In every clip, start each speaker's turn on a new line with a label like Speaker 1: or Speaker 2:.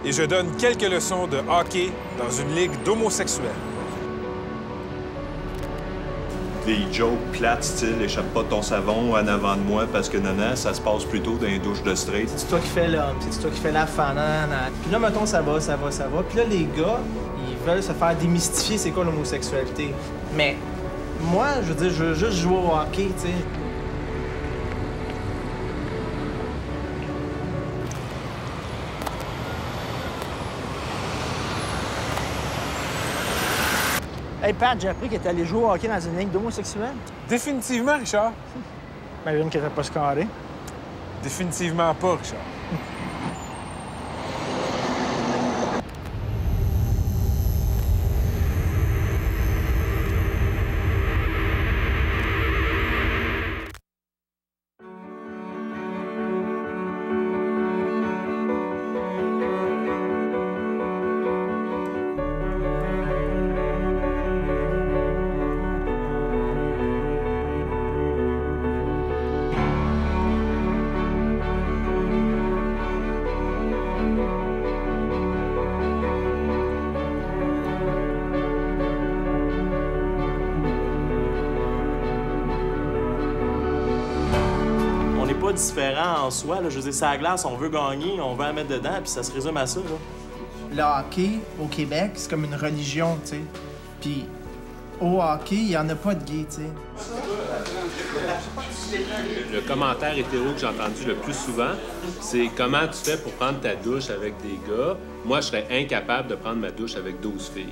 Speaker 1: et je donne quelques leçons de hockey dans une ligue d'homosexuels.
Speaker 2: Des jokes plates, style « échappe pas ton savon en avant de moi parce que nana, ça se passe plutôt dans les douches de straight ».
Speaker 3: C'est toi qui fais l'homme, c'est toi qui fais la femme, nanana. Puis là, mettons, ça va. Puis là, les gars, ils veulent se faire démystifier c'est quoi l'homosexualité. Mais moi, je veux dire, je veux juste jouer au hockey, tu sais.
Speaker 4: Hey Pat, j'ai appris que t'es allé jouer au hockey dans une ligue d'homosexuels.
Speaker 1: Définitivement, Richard.
Speaker 4: Imagine que t'as pas scoré.
Speaker 1: Définitivement pas, Richard.
Speaker 5: Pas différent en soi. Là. Je veux dire, c'est à la glace, on veut gagner, on veut la mettre dedans, puis ça se résume à ça. Là.
Speaker 3: Le hockey, au Québec, c'est comme une religion, tu sais. Puis au hockey, il n'y en a pas de gay, tu sais.
Speaker 6: Le commentaire hétéro que j'ai entendu le plus souvent, c'est « Comment tu fais pour prendre ta douche avec des gars? Moi, je serais incapable de prendre ma douche avec 12 filles. »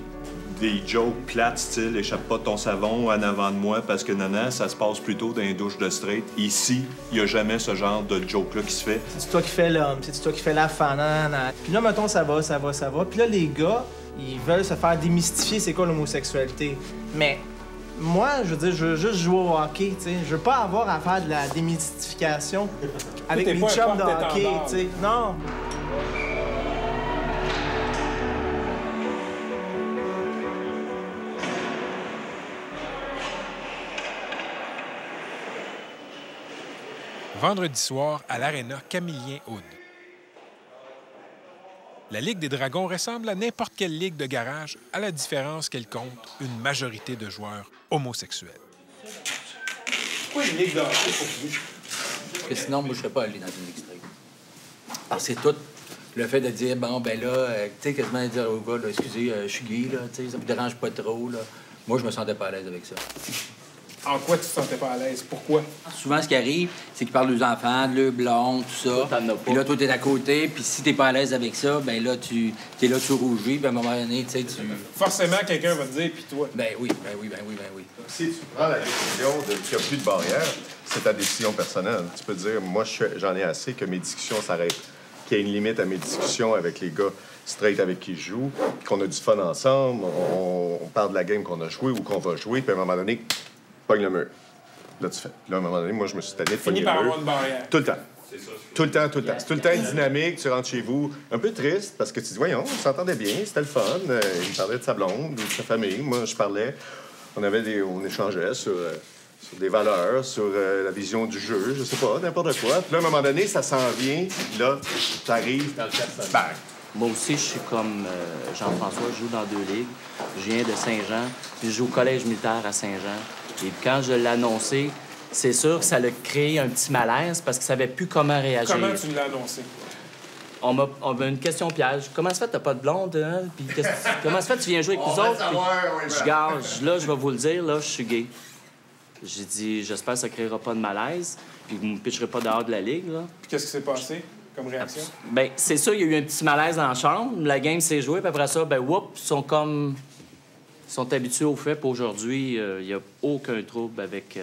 Speaker 2: Des jokes plates, style « échappe pas ton savon en avant de moi parce que nana, ça se passe plutôt dans les douches de straight ». Ici, il n'y a jamais ce genre de joke-là qui se fait.
Speaker 3: C'est toi qui fais l'homme, c'est toi qui fais la femme, nanana. Puis là, mettons, ça va. Puis là, les gars, ils veulent se faire démystifier c'est quoi l'homosexualité. Mais moi, je veux dire, je veux juste jouer au hockey, tu sais. Je veux pas avoir à faire de la démystification avec mes chums de hockey, tu sais. Non.
Speaker 1: Vendredi soir à l'Aréna Camillien-Aude. La Ligue des Dragons ressemble à n'importe quelle ligue de garage, à la différence qu'elle compte une majorité de joueurs homosexuels.
Speaker 3: Pourquoi une ligue de hockey pour vous?
Speaker 7: Parce que sinon, moi, je ne serais pas allé dans une ligue straight. Parce que c'est tout le fait de dire, bon, ben là, tu sais, quasiment dire au gars, là, excusez, je suis gay, là, tu sais, ça me dérange pas trop, là. Moi, je me sentais pas à l'aise avec ça.
Speaker 1: En quoi tu te sentais pas à l'aise? Pourquoi?
Speaker 7: Souvent, ce qui arrive, c'est qu'ils parlent aux enfants, de leurs blondes, tout ça. Puis là, toi, t'es à côté, puis si t'es pas à l'aise avec ça, ben là, t'es là, tu rougis, puis à un moment donné, tu sais, tu...
Speaker 1: Forcément, quelqu'un va te dire, puis toi?
Speaker 7: Ben oui.
Speaker 8: Si tu prends la décision qu'il n'y a plus de barrière, c'est ta décision personnelle. Tu peux dire, moi, j'en ai assez que mes discussions s'arrêtent, qu'il y ait une limite à mes discussions avec les gars straight avec qui je joue, puis qu'on a du fun ensemble, on parle de la game qu'on a jouée ou qu'on va jouer, puis à un moment donné, pogne le mur. Là, tu fais. Là, à un moment donné, moi, je me suis tanné de pogner le mur.
Speaker 1: Fini par avoir une barrière.
Speaker 8: Tout le temps. Tout le temps. C'est tout le temps une dynamique. Tu rentres chez vous un peu triste parce que tu dis, voyons, on s'entendait bien, c'était le fun. Il parlait de sa blonde ou de sa famille. Moi, je parlais. On échangeait sur des valeurs, sur la vision du jeu, je sais pas, n'importe quoi. Puis là, à un moment donné, ça s'en vient. Là, t'arrives, bang!
Speaker 5: Moi aussi, je suis comme Jean-François, je joue dans 2 ligues. Je viens de Saint-Jean, puis je joue au collège militaire à Saint-Jean. Et quand je l'ai annoncé, c'est sûr que ça a créé un petit malaise parce qu'ils ne savaient plus comment réagir.
Speaker 1: Comment tu l'as annoncé?
Speaker 5: On m'a une question piège. Comment ça fait que t'as pas de blonde, hein? Puis comment ça fait que tu viens jouer avec nous autres? Puis, je garde, là, je vais vous le dire, là, je suis gay. J'ai dit, j'espère que ça créera pas de malaise, puis vous me pitcherez pas dehors de la ligue, là.
Speaker 1: Puis qu'est-ce qui s'est passé comme réaction?
Speaker 5: Bien, c'est sûr, il y a eu un petit malaise dans la chambre. La game s'est jouée, puis après ça, ben, whoop, ils sont habitués au fait, puis aujourd'hui, il n'y a aucun trouble avec...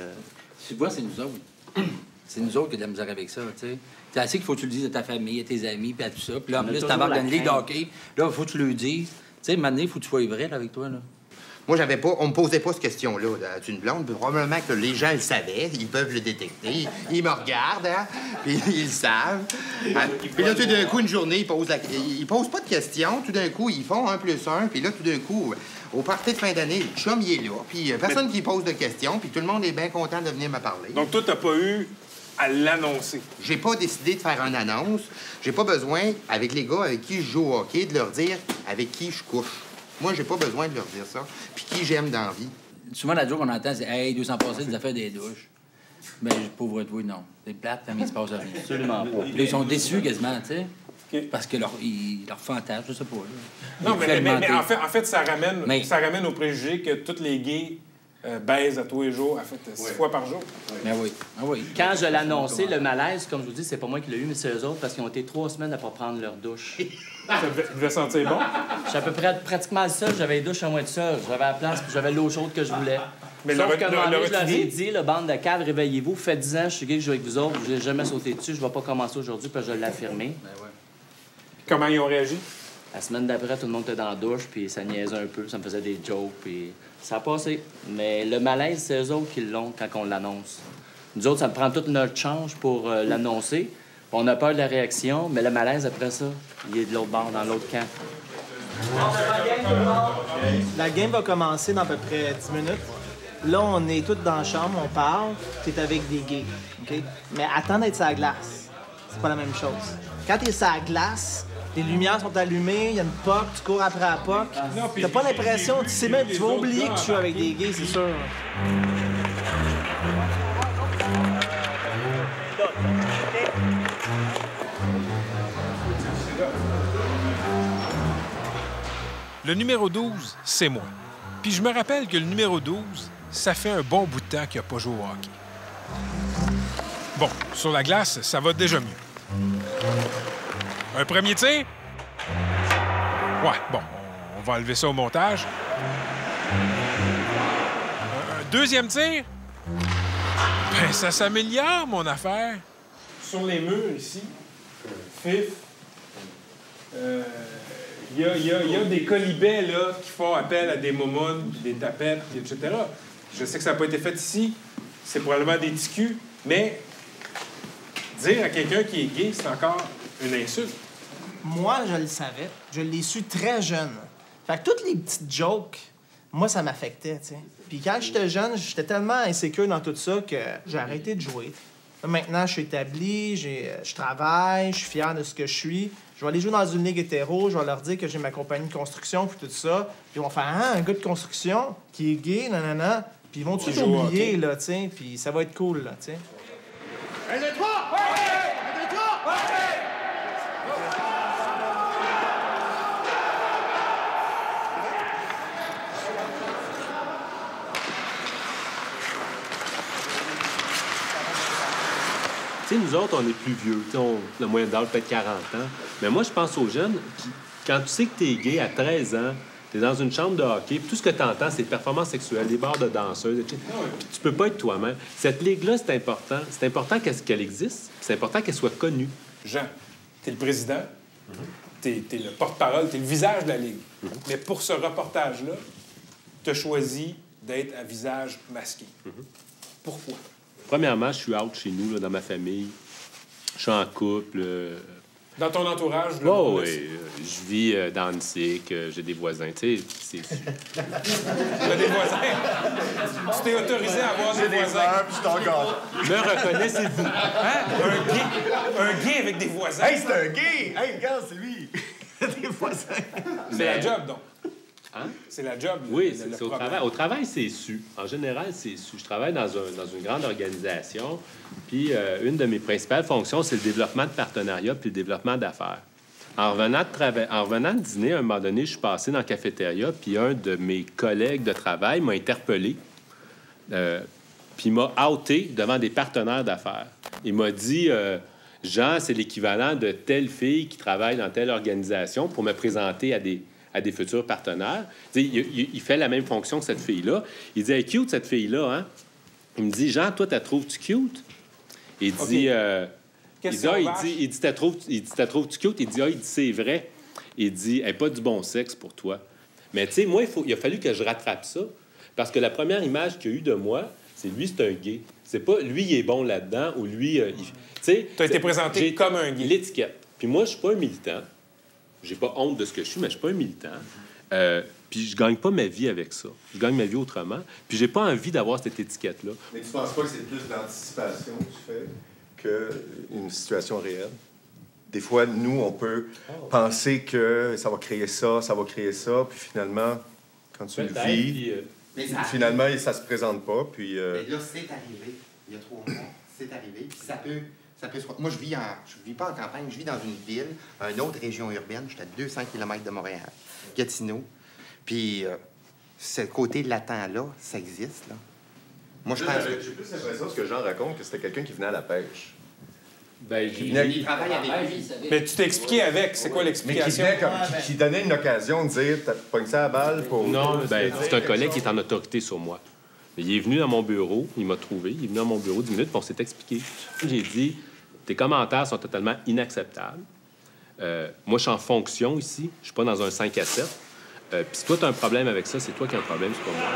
Speaker 7: Tu vois, c'est nous autres. C'est nous autres qui avons de la misère avec ça, tu sais. C'est assez qu'il faut que tu le dises à ta famille, à tes amis, puis à tout ça. Puis là, en plus, t'embarques dans une ligue de hockey. Là, il faut que tu le dises. Tu sais, maintenant, il faut que tu sois vrai là, avec toi, là.
Speaker 9: Moi, on me posait pas cette question-là. As-tu une blonde? Probablement que les gens le savaient. Ils peuvent le détecter. Ils me regardent, hein? Puis ils le savent. Puis là, tout d'un coup, une journée, ils posent pas de questions. Tout d'un coup, ils font 1 + 1. Puis là, tout d'un coup, au party de fin d'année, le chum, il est là. Puis personne qui pose de questions. Puis tout le monde est bien content de venir me parler.
Speaker 1: Donc toi, t'as pas eu à l'annoncer.
Speaker 9: J'ai pas décidé de faire une annonce. J'ai pas besoin, avec les gars avec qui je joue au hockey, de leur dire avec qui je couche. Moi, j'ai pas besoin de leur dire ça. Puis qui j'aime dans la vie.
Speaker 7: Souvent, la joke qu'on entend, c'est « Hey, 200 passés, des affaires des douches. » Ben, pauvre toi, non. C'est plate, mais il se passe rien.
Speaker 5: Absolument pas.
Speaker 7: Puis là, ils sont déçus quasiment, tu sais.
Speaker 1: OK.
Speaker 7: Parce que leur fantasme, je sais pas. Là.
Speaker 1: Non, mais en fait, ça ramène au préjugé que tous les gays baisent à tous les jours, en fait, 6 fois par jour.
Speaker 7: Ben oui. Ah oui.
Speaker 5: Quand je l'ai annoncé, le malaise, comme je vous dis, c'est pas moi qui l'ai eu, mais c'est eux autres, parce qu'ils ont été 3 semaines à pas prendre leur douche.
Speaker 1: Ça devait sentir bon.
Speaker 5: J'étais à peu près pratiquement le seul. J'avais les douches à moi tout seul. J'avais la place, puis j'avais l'eau chaude que je voulais.
Speaker 1: Mais
Speaker 5: Sauf
Speaker 1: le
Speaker 5: qu'à un moment donné, je leur ai
Speaker 1: retenu?
Speaker 5: dit, le bande de caves, réveillez-vous. Faites 10 ans, je suis gay, que je joue avec vous autres. Je n'ai jamais sauté dessus. Je ne vais pas commencer aujourd'hui, puis je l'ai affirmé.
Speaker 7: Ben ouais.
Speaker 1: Comment ils ont réagi?
Speaker 5: La semaine d'après, tout le monde était dans la douche, puis ça niaisait un peu. Ça me faisait des jokes, puis ça a passé. Mais le malaise, c'est eux autres qui l'ont quand on l'annonce. Nous autres, ça me prend toute notre change pour l'annoncer. On a peur de la réaction, mais le malaise, après ça, il est de l'autre bord, dans l'autre camp.
Speaker 3: La game va commencer dans à peu près 10 minutes. Là, on est tous dans la chambre, on parle, t'es avec des gays, OK? Mais attends d'être sur la glace. C'est pas la même chose. Quand t'es sur la glace, les lumières sont allumées, il y a une POC, tu cours après la POC. T'as pas l'impression, tu sais même, tu vas oublier que tu joues avec des gays, c'est sûr.
Speaker 1: Le numéro 12, c'est moi. Puis je me rappelle que le numéro 12, ça fait un bon bout de temps qu'il n'a pas joué au hockey. Bon, sur la glace, ça va déjà mieux. Un premier tir? Ouais, bon, on va enlever ça au montage. Un deuxième tir? Ben, ça s'améliore, mon affaire. Sur les murs, ici, fif, il y a des colibets là, qui font appel à des momounes, des tapettes, etc. Je sais que ça n'a pas été fait ici. C'est probablement des ticus. Mais dire à quelqu'un qui est gay, c'est encore une insulte.
Speaker 3: Moi, je le savais. Je l'ai su très jeune. Fait que toutes les petites jokes, moi, ça m'affectait, tu sais. Puis quand j'étais jeune, j'étais tellement insécure dans tout ça que j'ai arrêté de jouer. Là, maintenant, je suis établi, je travaille, je suis fier de ce que je suis. Je vais aller jouer dans une ligue hétéro, je vais leur dire que j'ai ma compagnie de construction, puis tout ça. Puis ils vont faire « Ah, un gars de construction qui est gay, nanana. » Puis ils vont tout oublier, là, tu sais. Puis ça va être cool, là, tu sais.
Speaker 9: 1, 2, 3! 1, 2, 3!
Speaker 6: Tu sais, nous autres, on est plus vieux. La moyenne d'âge, peut-être 40 ans. Mais moi, je pense aux jeunes qui, quand tu sais que t'es gay à 13 ans, t'es dans une chambre de hockey, puis tout ce que t'entends, c'est performances sexuelles, des bars de danseuses, etc. Puis tu peux pas être toi-même. Cette ligue-là, c'est important. C'est important qu'elle existe, c'est important qu'elle soit connue.
Speaker 1: Jean, t'es le président, t'es le porte-parole, t'es le visage de la Ligue. Mais pour ce reportage-là, t'as choisi d'être à visage masqué. Pourquoi?
Speaker 6: Premièrement, je suis out chez nous, là, dans ma famille. Je suis en couple.
Speaker 1: Dans ton entourage?
Speaker 6: Oh, oui, je vis dans Annecy, j'ai des voisins. Tu sais, c'est...
Speaker 1: T'as des voisins? Tu t'es autorisé à avoir des voisins?
Speaker 8: Puis je t'en garde.
Speaker 6: Me reconnaissez-vous?
Speaker 1: Hein? Un gay avec des voisins?
Speaker 8: Hey, c'est un gay! Hey, regarde, c'est lui! Des voisins.
Speaker 1: C'est la job, donc.
Speaker 6: Hein?
Speaker 1: C'est la job.
Speaker 6: Oui, c'est au travail. Au travail, c'est su. En général, c'est su. Je travaille dans une grande organisation, puis une de mes principales fonctions, c'est le développement de partenariats puis le développement d'affaires. En revenant de dîner, à un moment donné, je suis passé dans la cafétéria, puis un de mes collègues de travail m'a interpellé, puis m'a outé devant des partenaires d'affaires. Il m'a dit... Jean, c'est l'équivalent de telle fille qui travaille dans telle organisation pour me présenter à des futurs partenaires. Il fait la même fonction que cette fille-là. Il dit, « Hey, cute, cette fille-là, hein? » Il me dit, « Jean, toi, t'as trouves-tu cute? » Il dit, il dit, t'as trouves-tu cute? Il dit, « Ah, il dit, c'est vrai. » Il dit, « Pas du bon sexe pour toi. » Mais tu sais, moi, il a fallu que je rattrape ça. Parce que la première image qu'il y a eu de moi, c'est lui, c'est un gay. C'est pas lui, il est bon là-dedans, ou lui... Tu
Speaker 1: as été présenté comme un gay.
Speaker 6: L'étiquette. Puis moi, je suis pas un militant. J'ai pas honte de ce que je suis, mais je suis pas un militant. Puis je gagne pas ma vie avec ça. Je gagne ma vie autrement. Puis j'ai pas envie d'avoir cette étiquette-là.
Speaker 8: Mais tu penses pas que c'est plus d'anticipation que tu fais? qu'une situation réelle. Des fois, nous, on peut penser que ça va créer ça, puis finalement, quand tu le vis, finalement, ça se présente pas, puis...
Speaker 9: Mais là, c'est arrivé, il y a 3 mois, c'est arrivé, puis ça peut... Moi, je vis pas en campagne, je vis dans une ville, une autre région urbaine, je suis à 200 km de Montréal, Gatineau, puis ce côté latent-là, ça existe, là. Moi, je pense que...
Speaker 8: J'ai plus l'impression, ce que Jean raconte, que c'était quelqu'un qui venait à la pêche.
Speaker 6: Ben,
Speaker 9: il travaille avec lui.
Speaker 1: Mais tu t'es expliqué avec, c'est quoi l'explication?
Speaker 8: Mais qui donnait une occasion de dire, t'as pogné ça à la balle pour...
Speaker 6: Non, ben, c'est un collègue qui est en autorité sur moi. Mais il est venu dans mon bureau, il m'a trouvé, il est venu dans mon bureau 10 minutes, puis on s'est expliqué. J'ai dit, tes commentaires sont totalement inacceptables. Moi, je suis en fonction ici, je suis pas dans un 5 à 7. Puis si toi, tu as un problème avec ça, c'est toi qui as un problème, c'est pas moi.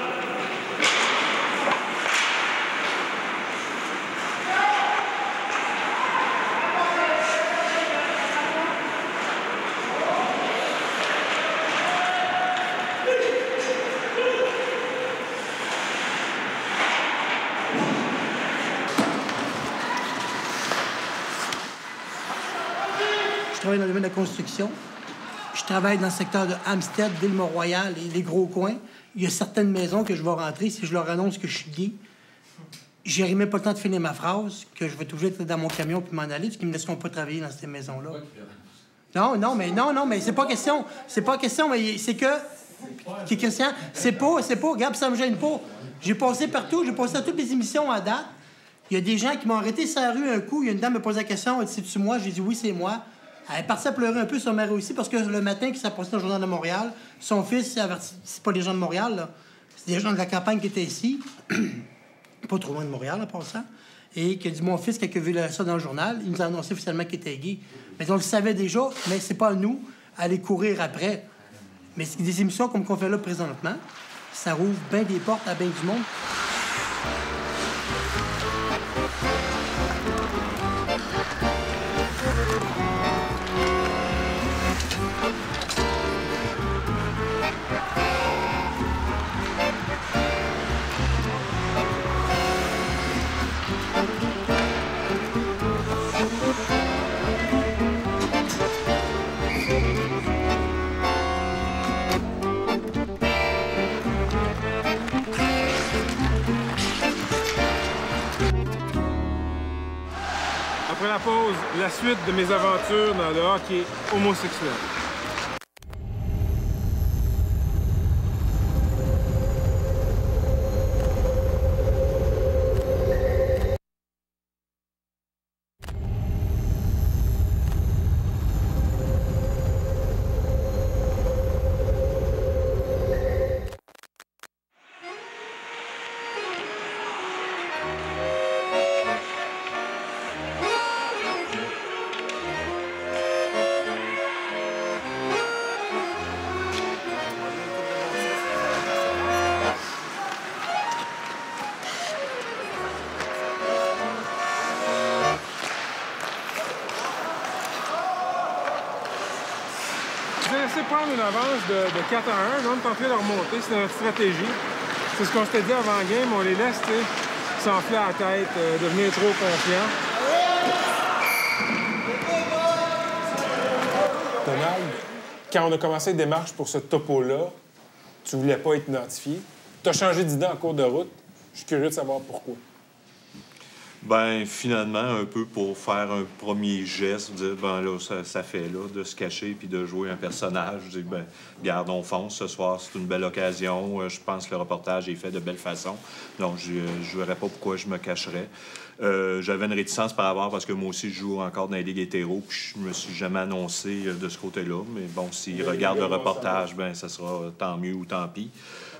Speaker 4: Je travaille dans le domaine de la construction. Je travaille dans le secteur de Hampstead, Ville-Mont-Royal et les gros coins. Il y a certaines maisons que je vais rentrer. Si je leur annonce que je suis gay, j'aurai même pas le temps de finir ma phrase, que je vais toujours être dans mon camion puis m'en aller, parce qu'ils me laisseront pas travailler dans ces maisons-là. Non, mais c'est pas question. C'est pas question, mais c'est que... Christian, c'est pas, regarde, ça me gêne pas. J'ai passé partout, j'ai passé à toutes les émissions à date. Il y a des gens qui m'ont arrêté sur la rue un coup. Il y a une dame me pose la question, elle dit, c'est-tu moi? J'ai dit, oui, c'est moi. Elle est partie à pleurer un peu sur ma rue aussi, parce que le matin, qui s'est passé dans le Journal de Montréal, son fils s'est averti. C'est pas les gens de Montréal, là. C'est des gens de la campagne qui étaient ici. Pas trop loin de Montréal, en passant. Et qui a dit, mon fils, quand il a vu ça dans le journal, il nous a annoncé officiellement qu'il était gay. Mais on le savait déjà, mais c'est pas à nous aller courir après. Mais c'est des émissions comme qu'on fait là présentement, ça rouvre bien des portes à bien du monde.
Speaker 1: Après la pause, la suite de mes aventures dans le hockey homosexuel. J'ai laissé prendre une avance de 4 à 1. Là, on est en train de remonter. C'est notre stratégie. C'est ce qu'on s'était dit avant le game. On les laisse s'enfler à la tête, devenir trop confiants. Donald, quand on a commencé les démarches pour ce topo-là, tu voulais pas être identifié. Tu as changé d'idée en cours de route. Je suis curieux de savoir pourquoi.
Speaker 2: Ben finalement, un peu pour faire un premier geste, dire, ben là, ça fait, là, de se cacher puis de jouer un personnage. Je dis, ben, regarde, on fonce ce soir, c'est une belle occasion. Je pense que le reportage est fait de belle façon. Donc, je ne verrais pas pourquoi je me cacherais. J'avais une réticence par rapport parce que moi aussi, je joue encore dans les ligues hétéro, puis je me suis jamais annoncé de ce côté-là. Mais bon, s'ils regardent le reportage, ben ça sera tant mieux ou tant pis.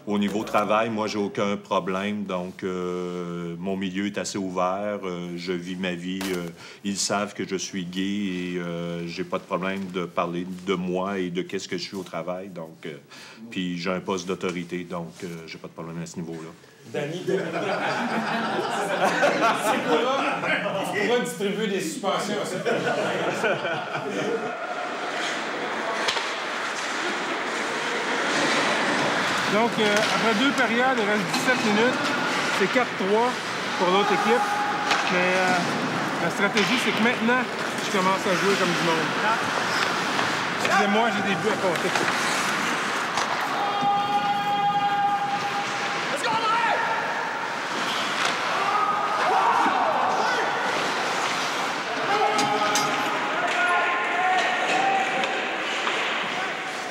Speaker 2: Au niveau travail, moi, j'ai aucun problème. Donc, mon milieu est assez ouvert. Je vis ma vie. Ils savent que je suis gay et j'ai pas de problème de parler de moi et de qu'est-ce que je suis au travail. Donc, puis j'ai un poste d'autorité, donc j'ai pas de problème à ce niveau-là.
Speaker 1: Danny, tu pourras distribuer des suspensions à cette Donc, après 2 périodes, il reste 17 minutes. C'est 4-3 pour l'autre équipe. Mais La stratégie, c'est que maintenant, je commence à jouer comme du monde. Excusez-moi, j'ai des buts à compter.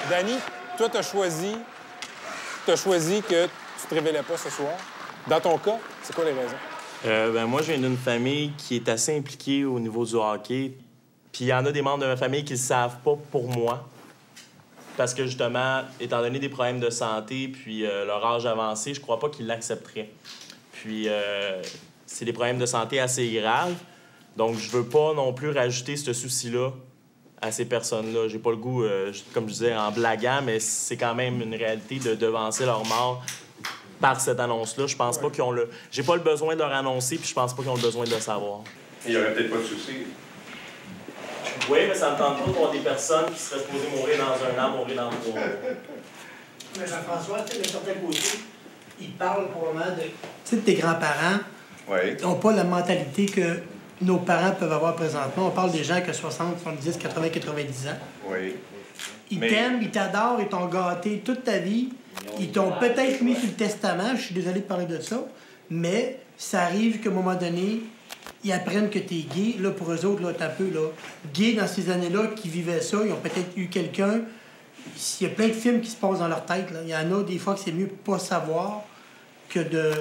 Speaker 1: Danny, toi, t'as choisi que tu te révélais pas ce soir. Dans ton cas, c'est quoi les raisons?
Speaker 10: Moi, je viens d'une famille qui est assez impliquée au niveau du hockey. Puis il y en a des membres de ma famille qui le savent pas pour moi. Parce que, justement, étant donné des problèmes de santé puis leur âge avancé, je crois pas qu'ils l'accepteraient. Puis c'est des problèmes de santé assez graves. Donc, je veux pas non plus rajouter ce souci-là à ces personnes-là. J'ai pas le goût, comme je disais, en blaguant, mais c'est quand même une réalité de devancer leur mort par cette annonce-là. Je pense pas qu'ils ont le... J'ai pas le besoin de leur annoncer, puis je pense pas qu'ils ont le besoin de le savoir.
Speaker 8: Il y aurait peut-être pas de souci.
Speaker 10: Oui, mais ça me tente pas de voir des personnes qui seraient supposées mourir dans 1 an, mourir dans 3 mois.
Speaker 4: Mais Jean-François, tu sais, d'un certain côté, il parle probablement de... Tu sais, tes grands-parents n'ont pas la mentalité que nos parents peuvent avoir présentement. On parle des gens qui ont 60, 70, 80, 90 ans.
Speaker 8: Oui.
Speaker 4: Ils t'aiment, ils t'adorent, ils t'ont gâté toute ta vie. Ils t'ont peut-être mis sur le testament, je suis désolé de parler de ça, mais ça arrive qu'à un moment donné, ils apprennent que t'es gay. Là, pour eux autres, là, t'as un peu, là, gay dans ces années-là, qui vivaient ça, ils ont peut-être eu quelqu'un. Il y a plein de films qui se passent dans leur tête, là. Il y en a des fois que c'est mieux pas savoir que de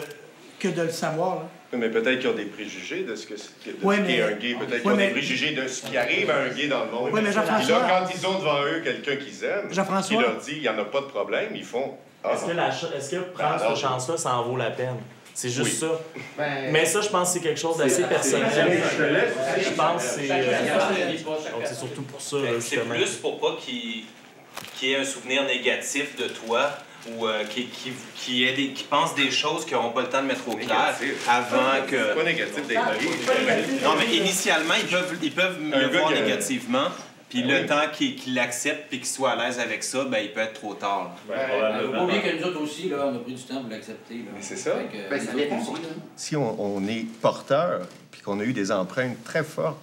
Speaker 4: le savoir, là.
Speaker 8: Mais peut-être qu'ils ont des préjugés de ce que
Speaker 4: Ouais,
Speaker 8: qu'est
Speaker 4: mais...
Speaker 8: un gay. Peut-être qu'ils ont des préjugés de ce qui arrive à un gay dans le monde.
Speaker 4: Oui, mais Jean-François...
Speaker 8: Puis là, quand ils ont devant eux quelqu'un qu'ils aiment, qui leur dit « il n'y en a pas de problème », ils font « ah,
Speaker 10: Est-ce que prendre cette chance-là, ça en vaut la peine? » C'est juste ça. Mais ça, je pense que c'est quelque chose d'assez personnel. Je pense que c'est... Donc, c'est surtout pour ça,
Speaker 11: c'est plus pour pas qu'il y ait un souvenir négatif de toi ou qui pense des choses qui n'auront pas le temps de mettre au clair avant que...
Speaker 8: C'est pas négatif d'être marié.
Speaker 11: Non, mais initialement, ils peuvent le voir négativement. Puis le temps qu'il l'accepte puis qu'il soit à l'aise avec ça, ben il peut être trop tard.
Speaker 7: Il ne faut pas oublier que nous autres aussi, là, on a pris du temps pour l'accepter.
Speaker 8: Mais c'est ça.
Speaker 9: Ça dépend.
Speaker 8: Si on est porteur puis qu'on a eu des empreintes très fortes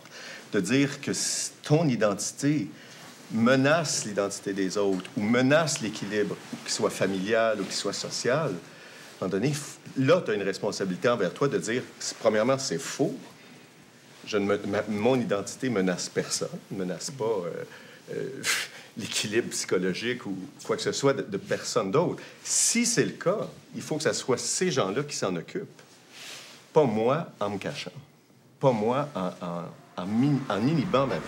Speaker 8: de dire que ton identité menace l'identité des autres ou menace l'équilibre, qu'il soit familial ou qu'il soit social, à un moment donné, là, tu as une responsabilité envers toi de dire, premièrement, c'est faux. Mon identité menace personne, ne menace pas l'équilibre psychologique ou quoi que ce soit de personne d'autre. Si c'est le cas, il faut que ce soit ces gens-là qui s'en occupent. Pas moi en me cachant. Pas moi en inhibant ma vie.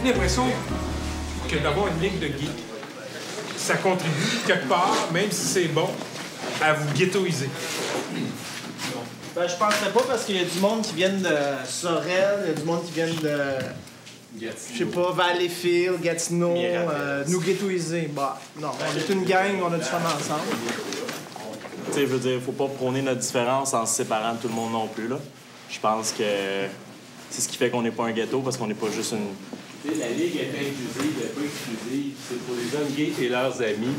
Speaker 1: J'ai l'impression que d'avoir une ligue de geeks, ça contribue quelque part, même si c'est bon, à vous ghettoiser.
Speaker 3: Ben, je penserais pas parce qu'il y a du monde qui viennent de Sorel, il y a du monde qui viennent de... Je sais pas, Valleyfield, Gatineau, nous ghettoiser. Bah, non, on est une gang, on a du fun ensemble.
Speaker 10: Tu sais, je veux dire, faut pas prôner notre différence en se séparant de tout le monde non plus, là. Je pense que c'est ce qui fait qu'on n'est pas un ghetto, parce qu'on n'est pas juste une...
Speaker 6: Tu sais, la Ligue est inclusive, elle n'est pas exclusive. C'est pour les hommes gays et leurs amis.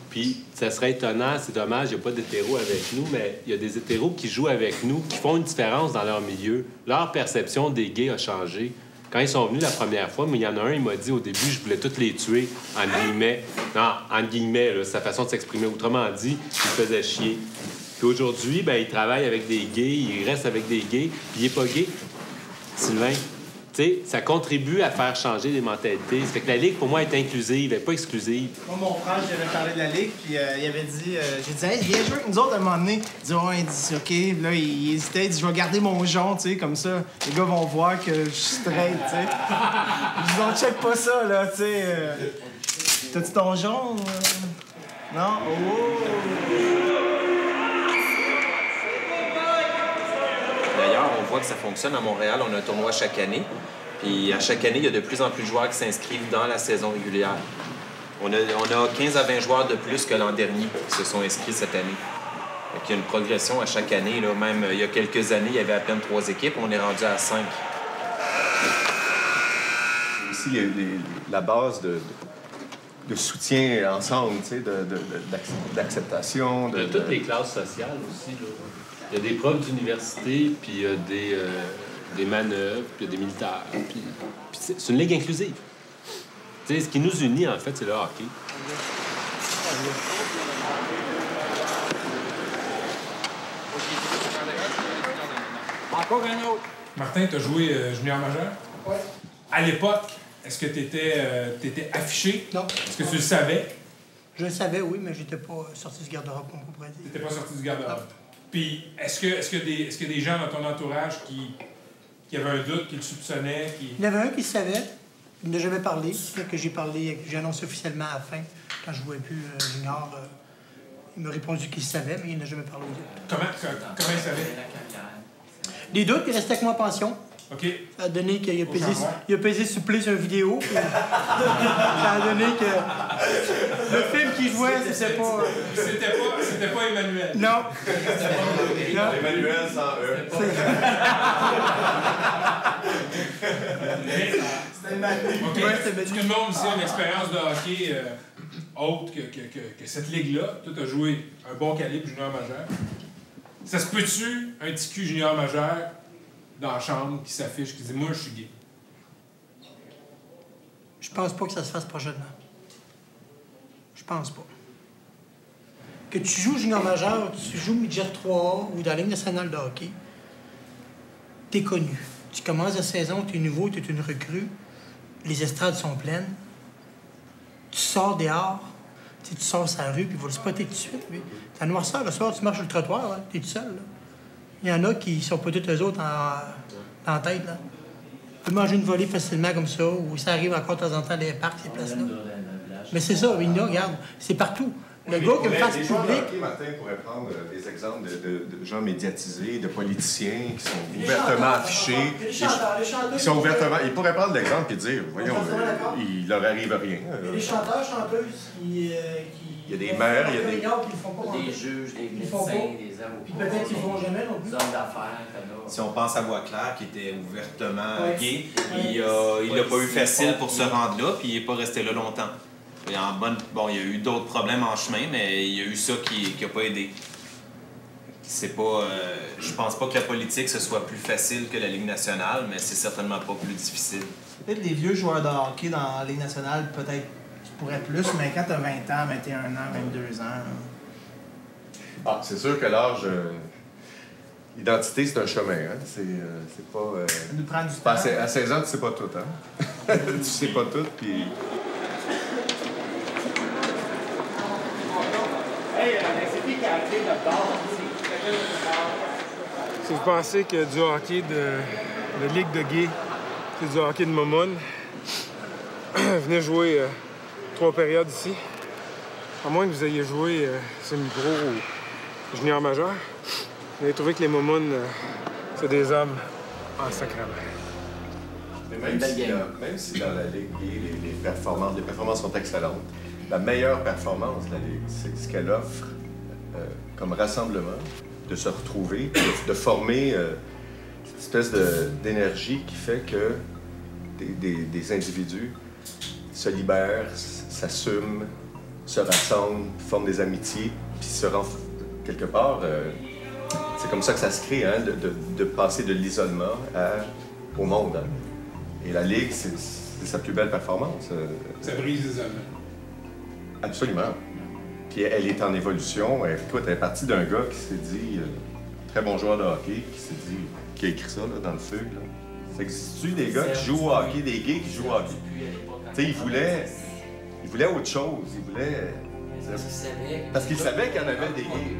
Speaker 6: Puis, ça serait étonnant, c'est dommage, il n'y a pas d'hétéros avec nous, mais il y a des hétéros qui jouent avec nous, qui font une différence dans leur milieu. Leur perception des gays a changé. Quand ils sont venus la première fois, mais il y en a un, il m'a dit au début, je voulais tous les tuer, en guillemets. Non, en guillemets, là, sa façon de s'exprimer. Autrement dit, il me faisait chier. Puis aujourd'hui, ben, il travaille avec des gays, il reste avec des gays, puis il n'est pas gay. Sylvain, sais, ça contribue à faire changer les mentalités. Ça fait que la Ligue, pour moi, est inclusive, elle n'est pas exclusive.
Speaker 3: Moi, mon frère, j'avais parlé de la Ligue, puis il avait dit... j'ai dit, hey, viens jouer avec nous autres à un moment donné. Il dit, ouais, il dit, OK. Puis là, il hésitait, il dit, je vais garder mon jaune, tu sais, comme ça. Les gars vont voir que je suis straight, tu sais. Je dis, on check pas ça, là, tu sais. T'as-tu ton jaune? Non? Oh!
Speaker 11: D'ailleurs, on voit que ça fonctionne à Montréal. On a un tournoi chaque année. Puis à chaque année, il y a de plus en plus de joueurs qui s'inscrivent dans la saison régulière. On a 15 à 20 joueurs de plus que l'an dernier qui se sont inscrits cette année. Donc, il y a une progression à chaque année. Là. Même il y a quelques années, il y avait à peine 3 équipes. On est rendu à 5.
Speaker 8: Aussi, il y a la base de soutien ensemble, tu sais, d'acceptation.
Speaker 6: De toutes les classes sociales aussi. Là. Il y a des profs d'université, puis il y a des manœuvres, puis il y a des militaires. Puis c'est une ligue inclusive. Tu sais, ce qui nous unit, en fait, c'est le hockey.
Speaker 4: Encore un autre.
Speaker 1: Martin, tu as joué junior majeur?
Speaker 4: Oui.
Speaker 1: À l'époque, est-ce que tu étais affiché?
Speaker 4: Non.
Speaker 1: Est-ce que tu le savais?
Speaker 4: Je le savais, oui, mais j'étais pas sorti du garde-robe, comme on pourrait dire.
Speaker 1: Tu n'étais pas sorti du garde-robe. Puis, est-ce qu'il y a des gens dans ton entourage qui avaient un doute, qui le soupçonnaient?
Speaker 4: Il y en avait un qui le savait. Il n'a jamais parlé. Que j'ai annoncé officiellement à la fin, quand je ne jouais plus junior. Il m'a répondu qu'il savait, mais il n'a jamais parlé aux autres.
Speaker 1: Comment il savait?
Speaker 4: Les doutes, il restait avec moi en pension.
Speaker 1: OK.
Speaker 4: Ça a donné qu'il a pesé supplé sur une vidéo. Ça a donné que le film qu'il jouait, c'était pas...
Speaker 1: C'était pas Emmanuel.
Speaker 4: Non.
Speaker 8: Emmanuel sans E.
Speaker 1: C'était Emmanuel. OK. Tout le monde ici a une expérience de hockey autre que cette ligue-là. Toi, tu as joué un bon calibre junior majeur. Ça se peut-tu, un petit cul junior majeur dans la chambre qui s'affiche, qui dit « Moi, je suis gay ».
Speaker 4: Je pense pas que ça se fasse prochainement. Je pense pas. Que tu joues junior majeur, tu joues midget 3A ou dans la Ligue nationale de hockey, t'es connu. Tu commences la saison, t'es nouveau, t'es une recrue, les estrades sont pleines, tu sors dehors, tu sors sur la rue, puis il va le spotter tout de suite. T'as noirceur, le soir, tu marches sur le trottoir, hein, t'es tout seul. Là. Il y en a qui sont pas tous eux autres en tête. Là. Tu peux manger une volée facilement comme ça, ou ça arrive encore de temps en temps dans les parcs, ces places-là. Mais c'est ça, il y en a, regarde, c'est partout. Le gars qui me fasse public...
Speaker 8: Martin pourrait prendre des exemples de gens médiatisés, de politiciens qui sont ouvertement affichés.
Speaker 4: Les chanteurs.
Speaker 8: Qui sont ouvertement... Il pourrait prendre l'exemple et dire, voyons, il leur arrive rien.
Speaker 4: Il y a des chanteurs, chanteuses qui...
Speaker 8: Il y a des maires, il y a des...
Speaker 5: Des juges, des médecins, des avocats.
Speaker 4: Puis peut-être qu'ils ne vont jamais non plus.
Speaker 5: Des hommes d'affaires.
Speaker 11: Si on pense à Boisclair, qui était ouvertement gay, il n'a pas eu facile pour se rendre là, puis il n'est pas resté là longtemps. Il y a eu d'autres problèmes en chemin, mais il y a eu ça qui n'a pas aidé. C'est pas... je pense pas que la politique, ce soit plus facile que la Ligue nationale, mais c'est certainement pas plus difficile.
Speaker 3: Peut-être les vieux joueurs de hockey dans la Ligue nationale, peut-être tu pourrais plus, mais quand t'as 20 ans, 21 ans, 22 ans...
Speaker 8: Ah, c'est sûr que l'âge... L'identité, c'est un chemin, hein? C'est pas...
Speaker 3: Ça nous prend du temps.
Speaker 8: À 16 ans, tu sais pas tout, hein? Tu sais pas tout, puis...
Speaker 1: Si vous pensez que du hockey de ligue de gay, c'est du hockey de momoune, venez jouer 3 périodes ici. À moins que vous ayez joué semi-pro ou junior majeur, vous allez trouver que les momounes, c'est des hommes en sacrament.
Speaker 8: Mais même si dans la Ligue gay, les performances sont excellentes, la meilleure performance de la Ligue, c'est ce qu'elle offre comme rassemblement, de se retrouver, de former cette espèce d'énergie qui fait que des individus se libèrent, s'assument, se rassemblent, forment des amitiés, puis se rendent quelque part... c'est comme ça que ça se crée, hein, de passer de l'isolement au monde. Hein. Et la Ligue, c'est sa plus belle performance.
Speaker 1: Ça brise l'isolement.
Speaker 8: Absolument. Puis elle est en évolution. Écoute, elle est partie d'un gars qui s'est dit, très bon joueur de hockey, qui a écrit ça là, dans le fugue. Là. Ça existe-tu des gars qui jouent au hockey, des gays qui jouent au hockey? Tu sais, ils voulaient autre chose. Ils voulaient... Parce qu'ils savaient qu'il y en avait des gays.